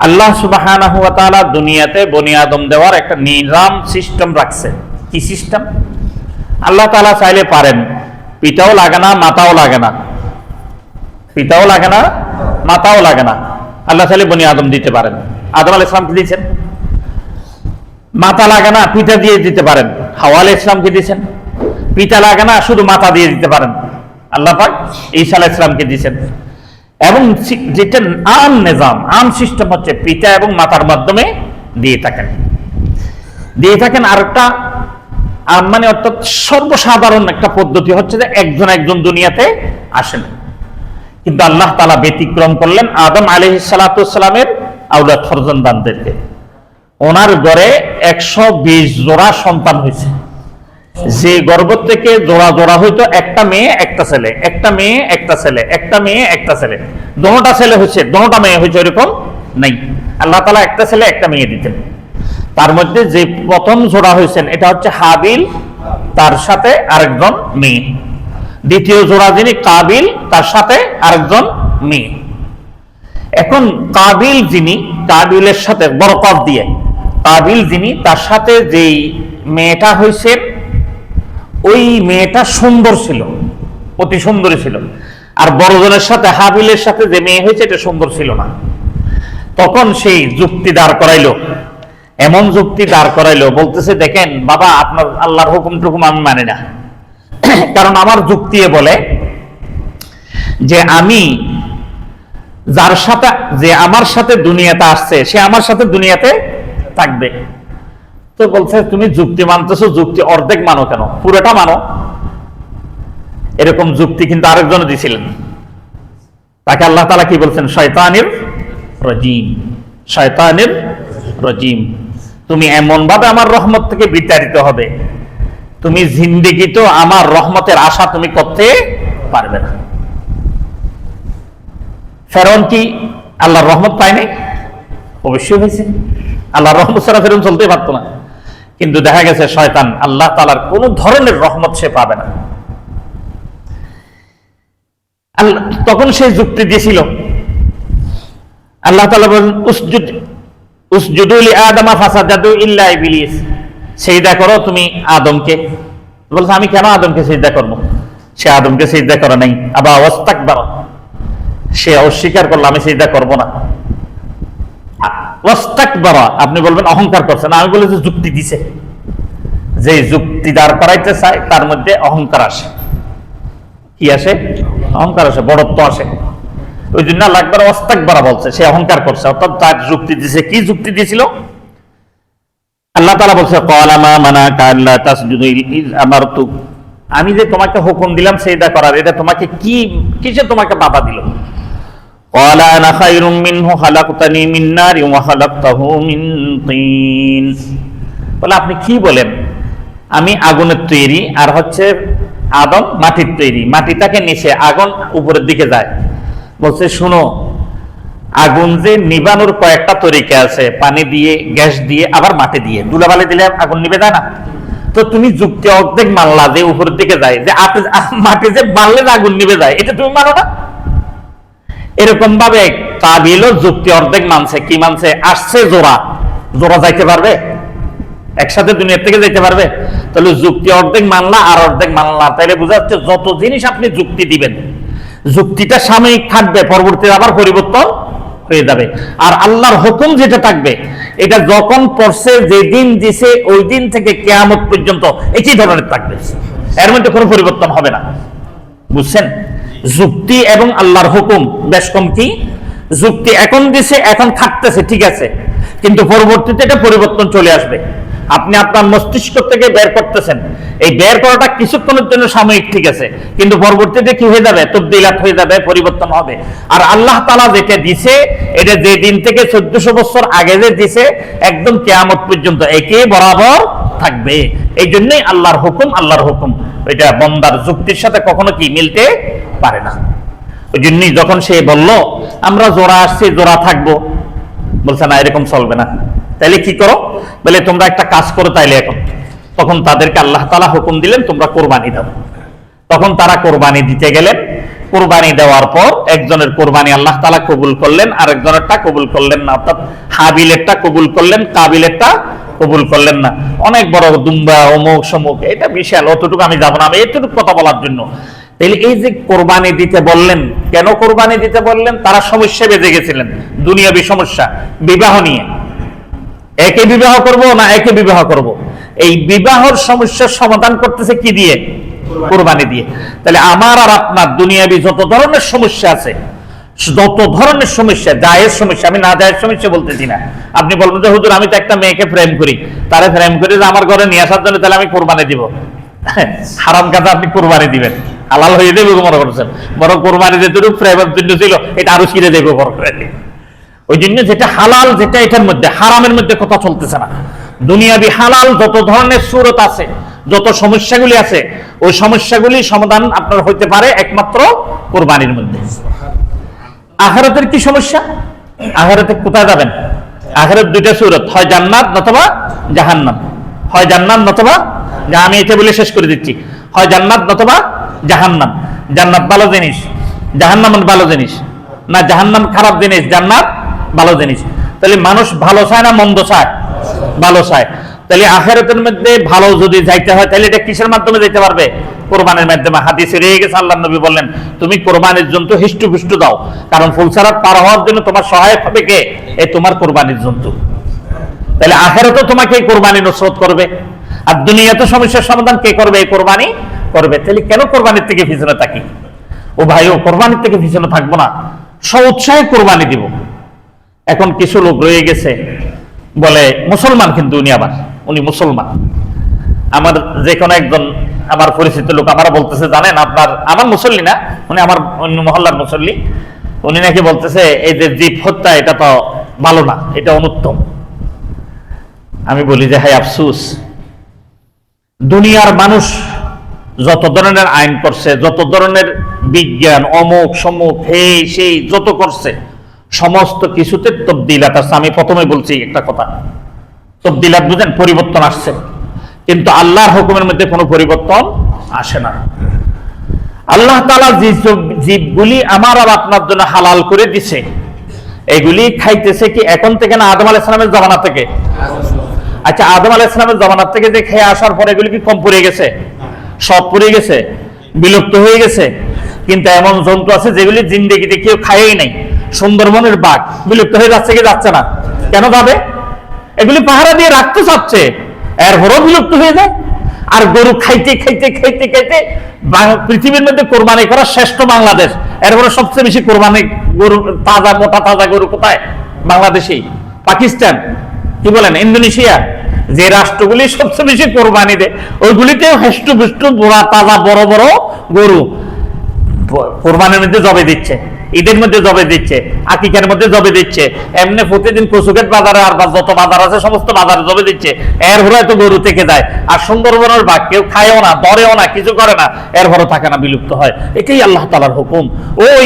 [SPEAKER 2] আল্লাহ সুবহানাহু ওয়া তাআলা দুনিয়াতে বনি আদম দেওয়ার একটা নিজাম সিস্টেম রাখছে। কি সিস্টেম? আল্লাহ তাআলা চাইলে পারেন পিতাও লাগে না, মাতাও লাগে না, পিতাও লাগে না, মাতাও লাগে না, আল্লাহ চাইলে বনি আদম দিতে পারেন। আদম আলাইহিস সালামকে দিয়েছেন। মাতা লাগে না, পিতা দিয়ে দিতে পারেন। হাওয়া আলাইহিস সালামকে দিয়েছেন। পিতা লাগে না, শুধু মাতা দিয়ে দিতে পারেন। আল্লাহ পাক ঈসা আলাইহিস সালামকে দিয়েছেন। এবং যেটা আম নিজাম, আম সিস্টেম হচ্ছে পিতা এবং মাতার মাধ্যমে দিয়ে থাকেন। আরেকটা মানে অর্থাৎ সর্বসাধারণ একটা পদ্ধতি হচ্ছে যে একজন দুনিয়াতে আসেন। কিন্তু আল্লাহ তাআলা ব্যতিক্রম করলেন আদম আলাইহিস সালাতু ওয়াস সালামের আওলাদ ফরজন্দানদেরকে। ওনার ঘরে 120 জোড়া সন্তান হয়েছে। যে গর্ভ থেকে জোড়া জোড়া হইতো, একটা মেয়ে একটা ছেলে, একটা মেয়ে একটা ছেলে, একটা মেয়ে একটা ছেলে, দোনোটা ছেলে হয়েছে, দোনোটা মেয়ে হয়েছে, এরকম নাই। আল্লাহ তাআলা একটা ছেলে একটা মেয়ে দিতেন। তার মধ্যে যে প্রথম জোড়া হয়েছেন এটা হচ্ছে হাবিল, তার সাথে আরেকজন মেয়ে। দ্বিতীয় জোড়া যিনি কাবিল, তার সাথে আরেকজন মেয়ে। এখন কাবিল যিনি, কাবিলের সাথে বরকত দিয়ে, কাবিল যিনি, তার সাথে যেই মেয়েটা হয়েছে ওই মেয়েটা সুন্দর ছিল, অতি সুন্দরী ছিল। আর বড়জনের সাথে, হাবিলের সাথে যে মেয়ে হয়েছে এটা সুন্দর ছিল না। তখন সেই যুক্তি দাঁড় করাইলো, এমন যুক্তি দাঁড় করাইলো, বলতেছে দেখেন বাবা, আপনার আল্লাহর হুকুম টুকুম আমি মানি না। কারণ আমার যুক্তি বলে যে আমি যার সাথে, যে আমার সাথে দুনিয়াতে আসছে, সে আমার সাথে দুনিয়াতে থাকবে। তো বলছে তুমি যুক্তি মানতেছো, যুক্তি অর্ধেক মানো কেন, পুরোটা মানো। এরকম যুক্তি কিন্তু আরেকজন দিয়েছিলেন। তাকে আল্লাহ তাআলা কি বলছেন? শয়তানির রাজিম, শয়তানির রাজিম। তুমি এমন ভাবে আমার রহমত থেকে বিতাড়িত হবে, তুমি জিন্দেগি তো আমার রহমতের আশা তুমি করতে পারবে না। ফেরাউন কি আল্লাহর রহমত পায় নাই? অবশ্যই হয়েছে। আল্লাহর রহমত ছাড়া ফেরাউন চলতে পারতো না। কিন্তু দেখা গেছে শয়তান আল্লাহ তাআলার কোন ধরনের রহমত সে পাবে না। তখন সে যুক্তি দিয়েছিল, আল্লাহ তাআলা বলেন উসজুদু লি আদমা ফাসাজাদু ইল্লা ইবলিস, সিজদা করো তুমি আদমকে। বলছে আমি কেন আদমকে সিজদা করব? সে আদমকে সিজদা করে নাই। আবা ওয়াস্তাকবার, সে অস্বীকার করলো আমি সিজদা করব না। ওয়াস্তাকবার, আপনি বলবেন অহংকার করছে না, আমি বলি যে যুক্তি দিছে। যে যুক্তি দাঁড় করাইতে চায় তার মধ্যে অহংকার আসে। কি আসে? অহংকার আসে, বড়ত্ব আসে। ওই জন্য আল্লাহ আকবার ওয়াস্তাকবার বলছে, সে অহংকার করছে, অর্থাৎ তার যুক্তি দিছে। কি যুক্তি দিয়েছিল? আল্লাহ তাআলা বলছে ক্বালা মা মানাকা আল্লা তাসজুদু ইয আমারতুক, আমি যে তোমাকে হুকুম দিলাম সিজদা করার, এটা তোমাকে কি, কিসে তোমাকে বাধা দিল? ক্বালা আনা খায়রুম মিনহু খালাকতানি মিন নারিন ওয়া খালাকতাহু মিন তিন। বলে আপনি কি বলেন? আমি আগুনের তৈরি, আর হচ্ছে আদম মাটির তৈরি। মাটিটাকে নিচে, আগুন উপরের দিকে যায়। বলছে শুনো, আগুন যে নিবানোর কয়েকটা তরিকা আছে, পানি দিয়ে, গ্যাস দিয়ে, আবার মাটি দিয়ে। ধুলাবালি দিলে আগুন নিবে যায় না। তো তুমি যুক্তি অর্ধেক মানলা যে উপরের দিকে যায়, যে মাটি যে বাড়লে আগুন নিবে যায়, এটা তুমি মানো না? এরকম ভাবে কাবিলও যুক্তি অর্ধেক মানছে। কি মানছে? আসছে জোড়া, জোড়া যাইতে পারবে একসাথে দুনিয়ার থেকে যাইতে পারবে? তাহলে যুক্তি অর্ধেক মানলা আর অর্ধেক মানলা, তাহলে বোঝা যাচ্ছে যত জিনিস আপনি যুক্তি দিবেন, যুক্তিটা সাময়িক থাকবে, পরবর্তীতে আবার পরিবর্তন হয়ে যাবে। আর আল্লাহর হুকুম যেটা থাকবে, এটা যখন পড়ছে, যেদিন দিছে, ওই দিন থেকে কিয়ামত পর্যন্ত একই ধরনের থাকবে, এর মধ্যে কোনো পরিবর্তন হবে না। বুঝছেন? যুক্তি এবং আল্লাহর হুকুম বেশ কম কি? যুক্তি এখন দিছে, এখন থাকতেছে, ঠিক আছে, কিন্তু পরবর্তীতে এটা পরিবর্তন চলে আসবে। আপনি আপনার মস্তিষ্ক থেকে বের করতেছেন, এই বের করাটা কিছুক্ষণের জন্য সাময়িক, ঠিক আছে, কিন্তু পরবর্তীতে কি হয়ে যাবে? তবদিলাত হয়ে যাবে, পরিবর্তন হবে। আর আল্লাহ তাআলা যেটা দিছে, এটা যে দিন থেকে 1400 বছর আগে যে দিছে, একদম কিয়ামত পর্যন্ত একই বরাবর থাকবে। এই জন্যই আল্লাহর হুকুম আল্লাহর হুকুম, এটা বান্দার যুক্তির সাথে কখনো কি মিলতে পারে না। ওই জন্যই যখন সে বলল আমরা জোড়া আসছি, জোড়া থাকবো, বলছে না, এরকম চলবে না। তাইলে কি করো? বলে তোমরা একটা কাজ করো তাইলে এখন। তখন তাদেরকে আল্লাহ তাআলা হুকুম দিলেন, তোমরা কোরবানি দাও। তখন তারা কোরবানি দিতে গেলেন। কোরবানি দেওয়ার পর একজনের কোরবানি আল্লাহ তাআলা কবুল করলেন, আরেকজনেরটা কবুল করলেন না। অর্থাৎ হাবিলেরটা কবুল করলেন, কাবিলেরটা কবুল করলেন না। অনেক বড় দুম্বা, অমুক সমুক, এটা বিশাল, অতটুকু আমি যাবো না, আমি এতটুকু কথা বলার জন্য। তাহলে এই যে কোরবানি দিতে বললেন, কেন কোরবানি দিতে বললেন? তারা সমস্যা বেঁধে গেছিলেন, দুনিয়াবী সমস্যা, বিবাহ নিয়ে। একে বিবাহ করব না একে বিবাহ করব, এই বিবাহর সমস্যার সমাধান করতেছে কি দিয়ে? কোরবানি দিয়ে। তাহলে আমার আর আপনার দুনিয়াবী যত ধরনের সমস্যা আছে, যত ধরনের সমস্যা, জায়েজ সমস্যা, আমি না জায়েজ সমস্যা বলতেছি না। আপনি বলবেন যে হুজুর আমি তো একটা মেয়েকে প্রেম করি, তারে প্রেম করি যে আমার ঘরে নিয়ে আসার জন্য, তাহলে আমি কোরবানি দিব। হারাম কাজে আপনি কোরবানি দিবেন, হালাল হয়ে দেবে মনে করছেন। বরং কোরবানি যেটুকু প্রেমের জন্য ছিল, এটা আরো ছিঁড়ে দেবে বড় করে। ওই জন্য যেটা হালাল, যেটা এটার মধ্যে, হারামের মধ্যে কথা চলতেছে না। দুনিয়াবি হালাল যত ধরনের সুরত আছে, যত সমস্যাগুলি আছে, ওই সমস্যাগুলি সমাধান আপনার হইতে পারে একমাত্র কোরবানির মধ্যে। আখিরাতের কি সমস্যা? আখিরাতে কোথায় যাবেন? আখিরাত দুইটা সুরত, হয় জান্নাত নতুবা জাহান্নাম। হয় জান্নাত নতুবা, আমি এটা বলে শেষ করে দিচ্ছি, হয় জান্নাত নতুবা জাহান্নাম। জান্নাত ভালো জিনিস, জাহান্নাম ভালো জিনিস না? জাহান্নাম খারাপ জিনিস, জান্নাত ভালো জিনিস। তাহলে মানুষ ভালো চায় না মন্দ চায়? ভালো চায়। তাহলে আখিরাতের মধ্যে ভালো যদি যাইতে হয়, তাহলে এটা কিসের মাধ্যমে যাইতে পারবে? কোরবানির মাধ্যমে। হাদিসে রয়ে গেছে, আল্লাহর নবী বললেন তুমি কোরবানির জন্তু হিষ্টপুষ্ট দাও, কারণ ফুলসারাত পার হওয়ার জন্য তোমার সহায়ক হবে কে? এই তোমার কোরবানির জন্তু। তাহলে আখিরাতেও তোমাকে এই কোরবানি নসরত করবে, আর দুনিয়াতে সমস্যার সমাধান কে করবে? এই কোরবানি করবে। তাহলে কেন কোরবানির থেকে পিছনে থাকি? ও ভাই, ও কোরবানির থেকে পিছনে থাকবো না, স্ব-উৎসাহে কোরবানি দিব। এখন কিছু লোক রয়ে গেছে বলে মুসলমান, কিন্তু উনি আবার উনি মুসলমান। আমার যে কোনো একজন আমার পরিচিত লোক আমার বলতেছে, জানেন আপনার, আমার মুসল্লি না, উনি আমার অন্য মহল্লার মুসল্লি, উনি নাকি বলতেছে এই যে জীব হত্যা, এটা তো ভালো না, এটা অনুত্তম। আমি বলি যে হায় আফসুস, দুনিয়ার মানুষ যত ধরনের আইন করছে, যত ধরনের বিজ্ঞান, অমুক সমুক, এই সেই যত করছে, সমস্ত কিছুতে তবদিলাত আসছে। আমি প্রথমে বলছি একটা কথা, তবদিলাত বুঝেন, পরিবর্তন আসছে, কিন্তু আল্লাহর হুকুমের মধ্যে কোনো পরিবর্তন আসে না। আল্লাহ তাআলা যে জীবগুলি আমার আর আপনার জন্য হালাল করে দিছে, এগুলি খাইতেছে কি এখন থেকে না আদম আলাইহিস সালামের জামানা থেকে? আচ্ছা, আদম আলাইহিস সালামের জামানা থেকে যে খেয়ে আসার পর এগুলি কি কম পড়ে গেছে? সব পড়ে গেছে, বিলুপ্ত হয়ে গেছে। কিন্তু এমন জন্তু আছে যেগুলি জিন্দেগিতে কেউ খায়ই নাই। সুন্দরবনের বাঘ বিলুপ্ত হয়ে যাচ্ছে কি যাচ্ছে না? কেন যাবে? এগুলি পাহারা দিয়ে রাখতে চাচ্ছে, এরপরও বিলুপ্ত হয়ে যায়। আর গরু খাইতে খাইতে খাইতে খাইতে পৃথিবীর মধ্যে কোরবানি করা শ্রেষ্ঠ বাংলাদেশ, এরপরে সবচেয়ে বেশি কোরবানি গরু, তাজা মোটা তাজা গরু কোথায়? বাংলাদেশেই। পাকিস্তান, কি বলেন, ইন্দোনেশিয়া, যে রাষ্ট্রগুলি সবচেয়ে বেশি কোরবানি দেয়, ওইগুলিতে হেষ্টপুষ্ট তাজা বড় বড় গরু কোরবানির মধ্যে জবে দিচ্ছে। ঈদের মধ্যে জবে দিচ্ছে, আকিকার মধ্যে জবে দিচ্ছে, এমনি প্রতিদিন কচুঘাট বাজারে আর যত বাজার আছে সমস্ত বাজারে জবে দিচ্ছে, এর ভরে তো গরু থেকে যায়। আর সুন্দরবনের বাঘ কেউ খায়ও না, ধরেও না, কিছু করে না, এর ভরে থাকে না, বিলুপ্ত হয়। এটাই আল্লাহ তাআলার হুকুম। ওই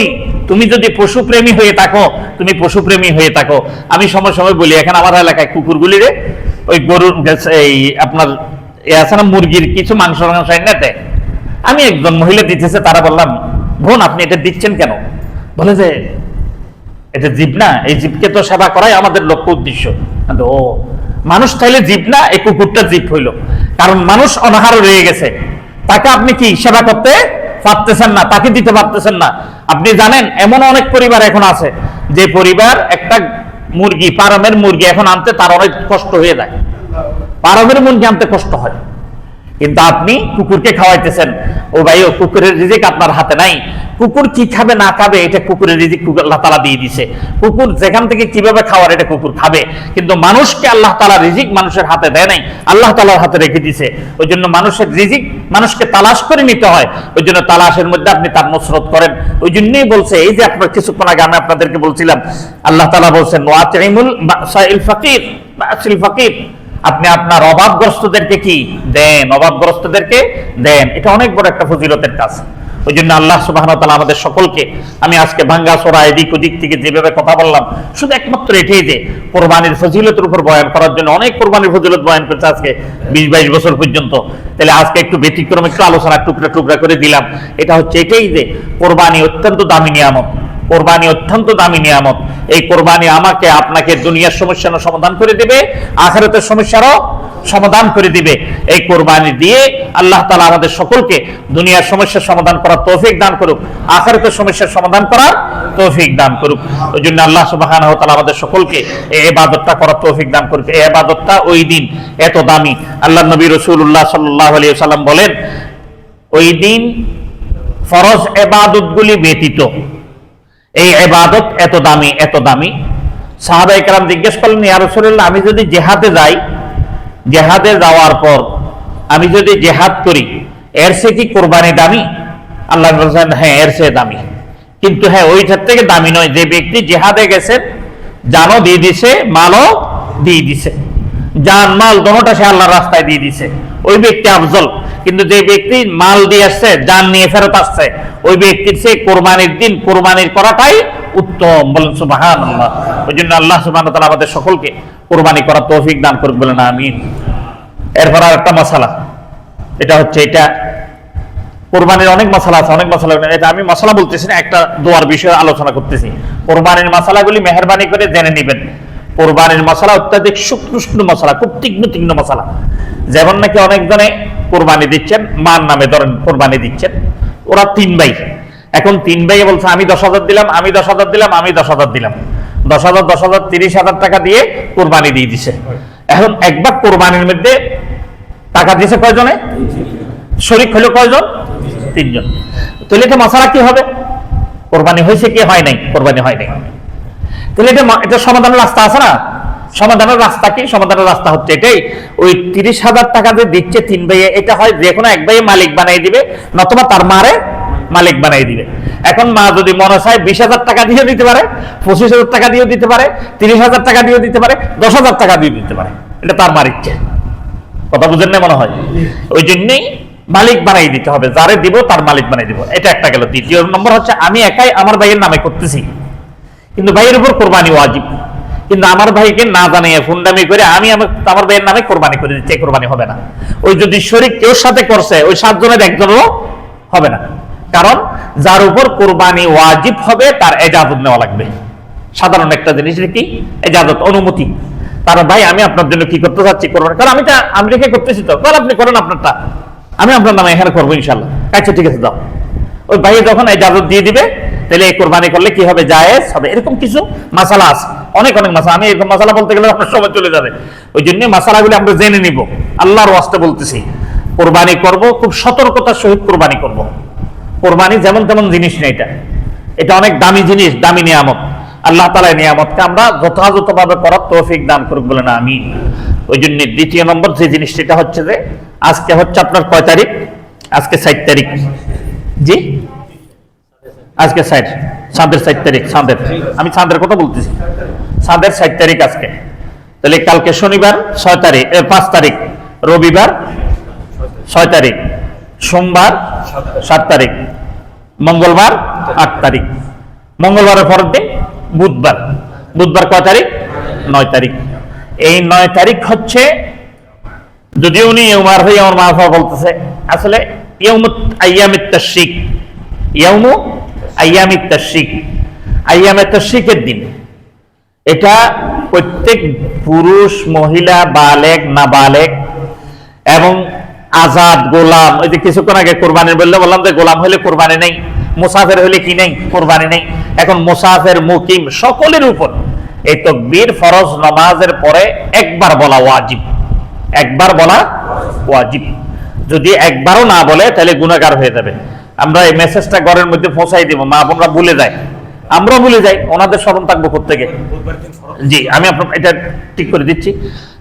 [SPEAKER 2] তুমি যদি পশুপ্রেমী হয়ে থাকো, তুমি পশুপ্রেমী হয়ে থাকো। আমি সময় সময় বলি, এখানে আমার এলাকায় কুকুরগুলি রে ওই গরুর এই আপনার আছে না মুরগির কিছু মাংস নেতে, আমি একজন মহিলা দিতেছে, তারা বললাম, বোন আপনি এটা দিচ্ছেন কেন? বলে যে এটা জীব না, এই জীবকে তো সেবা করাই আমাদের লক্ষ্য উদ্দেশ্য। ও মানুষ তাইলে জীব না, এই কুকুরটা জীব হইল, কারণ মানুষ অনাহার রয়ে গেছে, তাকে আপনি কি সেবা করতে পারতেছেন না, তাকে দিতে পারতেছেন না। আপনি জানেন এমন অনেক পরিবার এখন আছে যে পরিবার একটা মুরগি, ফার্মের মুরগি এখন আনতে তার অনেক কষ্ট হয়ে যায়, ফার্মের মুরগি আনতে কষ্ট হয়, কিন্তু আপনি কুকুরকে খাওয়াইতেছেন। ও ভাই, ও কুকুরের রিজিক আপনার হাতে নাই। কুকুর কি খাবে না খাবে এটা কুকুরের রিজিক আল্লাহ তাআলা দিয়ে দিছে। কুকুর যেখান থেকে কিভাবে খাওয়ার এটা কুকুর খাবে, কিন্তু মানুষকে আল্লাহ তাআলা রিজিক মানুষের হাতে দেয় নাই, আল্লাহ তাআলার হাতে রেখে দিছে। ওই জন্য মানুষের রিজিক মানুষকে তালাশ করে নিতে হয়। ওই জন্য তালাশের মধ্যে আপনি তার নসরত করেন। ওই জন্যই বলছে, এই যে আপনার কিছুক্ষণ আগে আমি আপনাদেরকে বলছিলাম, আল্লাহ তাআলা বলছেন ওয়াতিমুল বাসাইল ফাকির বাসিল ফাকির, আপনি আপনার অভাবগ্রস্তদেরকে কি দেন, অভাবগ্রস্তদেরকে দেন। এটা অনেক বড় একটা ফজিলতের কাজ। ওই জন্য আল্লাহ সুবহানাহু ওয়া তাআলা আমাদের সকলকে, আমি আজকে ভাঙ্গা চোরা এদিক ওদিক থেকে যেভাবে কথা বললাম, শুধু একমাত্র এটাই যে কোরবানির ফজিলতের উপর বয়ান করার জন্য, অনেক কোরবানির ফজিলত বয়ান করছে আজকে 20-22 বছর পর্যন্ত। তাহলে আজকে একটু ব্যতিক্রম একটু আলোচনা টুকরা টুকরা করে দিলাম। এটা হচ্ছে এটাই যে কোরবানি অত্যন্ত দামি নিয়ামত, কোরবানি অত্যন্ত দামি নিয়ামত। এই কোরবানি আমাকে আপনাকে দুনিয়ার সমস্যারও সমাধান করে দিবে, আখিরাতের সমস্যারও সমাধান করে দিবে। এই কোরবানি দিয়ে আল্লাহ তাআলা আমাদের সকলকে দুনিয়ার সমস্যার সমাধান করার তৌফিক দান করুক, আখিরাতের সমস্যার সমাধান করার তৌফিক দান করুক। ওই জন্য আল্লাহ সুবহানাহু ওয়া তাআলা আমাদের সকলকে এই ইবাদতটা করার তৌফিক দান করুক। এই ইবাদতটা ওই দিন এত দামি। আল্লাহর নবী রাসূলুল্লাহ সাল্লাল্লাহু আলাইহি ওয়াসাল্লাম বলেন, ওই দিন ফরজ ইবাদতগুলি ব্যতীত এই ইবাদত এত দামি, এত দামি। সাহাবায়ে কেরাম জিজ্ঞেস করলেন, ইয়া রাসূলুল্লাহ, আমি যদি জিহাদে যাই, জিহাদে যাওয়ার পর আমি যদি জিহাদ করি, এর চেয়ে কি কোরবানি দামি? আল্লাহ বলেন, হ্যাঁ এর চেয়ে দামি, কিন্তু হ্যাঁ ওইটার থেকে দামি নয়। যে ব্যক্তি জিহাদে গেছেন, জানও দিয়ে দিছে, মালও দিয়ে দিছে, জান মাল দোনোটা সে আল্লাহর রাস্তায় দিয়ে দিছে, ওই ব্যক্তি আফজল। কিন্তু যে ব্যক্তি মাল দিয়ে আসছে, জান নিয়ে ফেরত আসছে, ওই ব্যক্তির চেয়ে কোরবানির দিন কোরবানির করাটাই উত্তম। বলেন সুবহানাল্লাহ। ওই জন্য আল্লাহ সুবহানাহু ওয়া তাআলা আমাদের সকলকে কোরবানি করার তৌফিক দান করুক, বলেন আমিন। এরপর আর একটা মাসালা, এটা হচ্ছে, এটা কোরবানির অনেক মাসালা আছে, অনেক মাসালা। এটা আমি মাসালা বলতেছি না, একটা দোয়ার বিষয়ে আলোচনা করতেছি। কোরবানির মাসালাগুলি মেহেরবানি করে জেনে নেবেন। কোরবানির মশলা অত্যাধিক সূক্ষ্ম মশলা, খুব তীক্ষ্ণ তীক্ষ্ণ মশলা। যেমন নাকি অনেকজনে কোরবানি দিচ্ছেন, মার নামে ধরেন কোরবানি দিচ্ছেন, ওরা 3 ভাই। এখন 3 ভাই বলছে আমি 10,000 দিলাম, আমি 10,000 দিলাম, আমি 10,000 দিলাম, 10,000 10,000 30,000 টাকা দিয়ে কোরবানি দিয়ে দিছে। এখন একবার কোরবানির মধ্যে টাকা দিয়েছে কয়জনে? শরীক হলো কয়জন? 3 জন। তাহলে এটা মশলা কি হবে? কোরবানি হয়েছে কি হয় নাই? কোরবানি হয় নাই। তাহলে এটা সমাধানের রাস্তা আছে না? সমাধানের রাস্তা কি? সমাধানের রাস্তা হচ্ছে এটাই, ওই 30,000 টাকা যে দিচ্ছে 3 ভাইয়ে, এটা হয় যে কোনো এক ভাইয়ে মালিক বানাই দিবে, নতুবা তার মারে মালিক বানাই দিবে। এখন মা যদি মনে চায় 20,000 টাকা দিয়ে দিতে পারে, 25,000 টাকা দিয়ে দিতে পারে, 30,000 টাকা দিয়ে দিতে পারে, 10,000 টাকা দিয়ে দিতে পারে, এটা তার মার ইচ্ছে। কথা বুঝেন না মনে হয়? ওই জন্যই মালিক বানাই দিতে হবে, যারে দিব তার মালিক বানাই দিব। এটা একটা গেল। দ্বিতীয় নম্বর হচ্ছে, আমি একাই আমার ভাইয়ের নামে করতেছি, কিন্তু ভাইয়ের উপর কোরবানি ওয়াজিব, কিন্তু আমার ভাইকে না জানিয়ে ফুন্ডামি করে আমি আমার ভাইয়ের নামে কোরবানি করে দিচ্ছি, কোরবানি হবে না। ওই যদি শরীক কেউ সাথে করছে, ওই 7 জনের একজনও হবে না। কারণ যার উপর কোরবানি ওয়াজিব হবে তার ইজাজত নেওয়া লাগবে। সাধারণ একটা জিনিস কি? ইজাজত, অনুমতি। তার ভাই আমি আপনার জন্য কি করতে চাচ্ছি কোরবানি, কারণ আমি রেখে করতেছি, তো কারণ আপনি করেন আপনারটা, আমি আপনার নামে এখানে করবো ইনশাল্লাহ। আচ্ছা ঠিক আছে, দাও। ওই ভাই যখন ইজাজত দিয়ে দিবে, তাহলে এই কোরবানি করলে কি হবে? জায়েজ হবে। এরকম কিছু মাসালা আছে, অনেক অনেক মাসালা। আমি এরকম মাসালা বলতে গেলে আপনার সময় চলে যাবে। ওই জন্য মাসালাগুলি আমরা জেনে নিব। আল্লাহর ওয়াস্তে বলতেছি, কোরবানি করব, খুব সতর্কতার সহিত কোরবানি করব। কোরবানি যেমন তেমন জিনিস না, এটা অনেক দামি জিনিস, দামি নিয়ামত। আল্লাহ তাআলা নিয়ামতকে আমরা যথাযথভাবে করার তৌফিক দান করুক, বলে না আমিন। ওই জন্য দ্বিতীয় নম্বর যে জিনিসটা হচ্ছে যে, আজকে হচ্ছে আপনার কয় তারিখ? আজকে 7 তারিখ। জি আজকে চাঁদের 4 তারিখ, চাঁদের, আমি চাঁদের কথা বলতেছি, চাঁদের 4 তারিখ আজকে। তাহলে কালকে শনিবার 6 তারিখ, 5 তারিখ, রবিবার 6 তারিখ, সোমবার 7 তারিখ, মঙ্গলবার 8 তারিখ, মঙ্গলবারের পরের দিন বুধবার। বুধবার কয় তারিখ? 9 তারিখ। এই 9 তারিখ হচ্ছে, যদিও উনি ইয়ৌমার হয়ে আমার মাফা বলতেছে, আসলে ইয়ৌমুত আইয়ামিত তাশরিক, ইয়ৌমু আইয়ামিত তাশরিক, আইয়ামিত তাশরিকের দিন। এটা প্রত্যেক পুরুষ, মহিলা, বালেগ, নাবালেগ এবং আজাদ, গোলাম, ওই যে কিছুক্ষণ আগে কোরবানির বললে বললাম যে গোলাম হলে কোরবানি নেই, মুসাফির হলে কি নেই? কোরবানি নেই। এখন মুসাফির, মুকিম সকলের উপর এই তাকবীর ফরজ নামাজের পরে একবার বলা ওয়াজিব, একবার বলা ওয়াজিব। যদি একবারও না বলে তাহলে গুনাহগার হয়ে যাবে। আমরা এই মেসেজটা ঘরের মধ্যে পৌঁছাই দিব, মা বোনরা ভুলে যায়, আমরা ভুলে যাই, ওনাদের স্মরণ থাকবো কোত্থেকে? জি, আমি আপনার এটা ঠিক করে দিচ্ছি।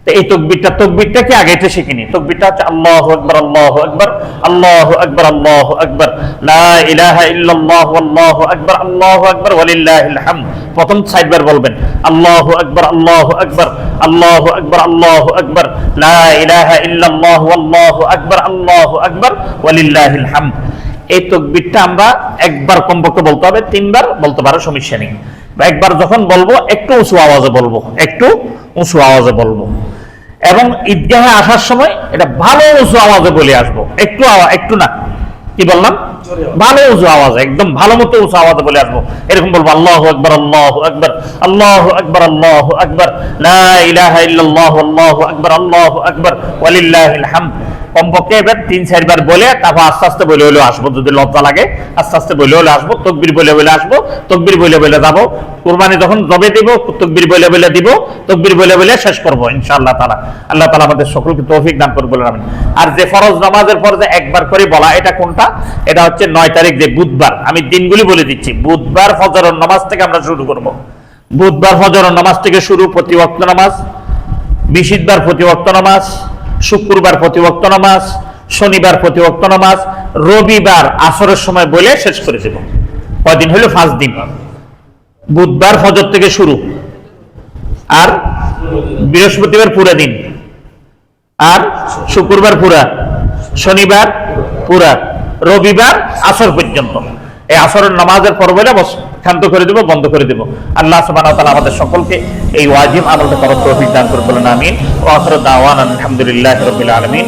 [SPEAKER 2] তো এই তকবীরটা কি আগে এটা শিখিনি। তকবীরটা হচ্ছে আল্লাহু আকবার, আল্লাহু আকবার, আল্লাহু আকবার, আল্লাহু আকবার, লা ইলাহা ইল্লাল্লাহু আল্লাহু আকবার, আল্লাহু আকবার ওয়ালিল্লাহিল হামদ। প্রথম 4 বার বলবেন আল্লাহু আকবার, আল্লাহু আকবার, আল্লাহু আকবার, আল্লাহু আকবার, লা ইলাহা ইল্লাল্লাহু আল্লাহু আকবার, আল্লাহু আকবার ওয়ালিল্লাহিল হামদ। এই তাকবীরটা আমরা একবার কমপক্ষে বলতে হবে, 3 বার বলতে পারো, সমস্যা নেই। একবার যখন বলবো একটু উঁচু আওয়াজে বলবো, একটু উঁচু আওয়াজে বলবো। এবং ঈদগাহে আসার সময় এটা ভালো উঁচু আওয়াজে বলে আসবো, একটু না, কি বললাম, ভালো উঁচু আওয়াজে, একদম ভালো মতো উঁচু আওয়াজে বলে আসবো। এরকম বলবো আল্লাহু আকবার, আল্লাহু আকবার, আল্লাহু আকবার, আল্লাহু আকবার, লা ইলাহা ইল্লাল্লাহু আল্লাহু আকবার, আল্লাহু আকবার ওয়ালিল্লাহিল হামদ। কমপক্ষে এবার 3-4 বার বলে তারপর আস্তে আস্তে বলে হলে আসবো, যদি লজ্জা লাগে আস্তে আস্তে বলে হলে আসবো, তকবীর বলে বলে আসবো, তকবীর বলে বলে যাবো। কুরবানি যখন জবে দিব তকবীর বলে বলে দিব, তকবীর বলে বলে শেষ করবো ইনশাআল্লাহ তাআলা। আল্লাহ তাআলা আমাদের সকলকে তৌফিক দান করুন বলেন আমিন। আর যে ফরজ নামাজের পর যে একবার করে বলা, এটা কোনটা? এটা হচ্ছে 9 তারিখ, যে বুধবার। আমি দিনগুলি বলে দিচ্ছি। বুধবার ফজরের নামাজ থেকে আমরা শুরু করব। বুধবার ফজরের নামাজ থেকে শুরু, প্রতি ওয়াক্ত নামাজ। বৃহস্পতিবার প্রতি ওয়াক্ত নামাজ, শুক্রবার প্রতি ওয়াক্ত নামাজ, শনিবার প্রতি ওয়াক্ত নামাজ, রবিবার আসরের সময় বলে শেষ করে দেব। কয়দিন হলো? 5 দিন। বুধবার ফজর থেকে শুরু, আর বৃহস্পতিবার পুরা দিন, আর শুক্রবার পুরা, শনিবার পুরা, রবিবার আসর পর্যন্ত। এই আসরের নামাজের পর বলে ক্ষান্ত করে দেব, বন্ধ করে দেব। আল্লাহ সুবহানাহু ওয়া তাআলা আমাদের সকলকে এই ওয়াজিব আমলটা করার তৌফিক দান করুন বলেন আমিন। ওয়া আখিরু দাওয়ানা আলহামদুলিল্লাহি রাব্বিল আলামিন।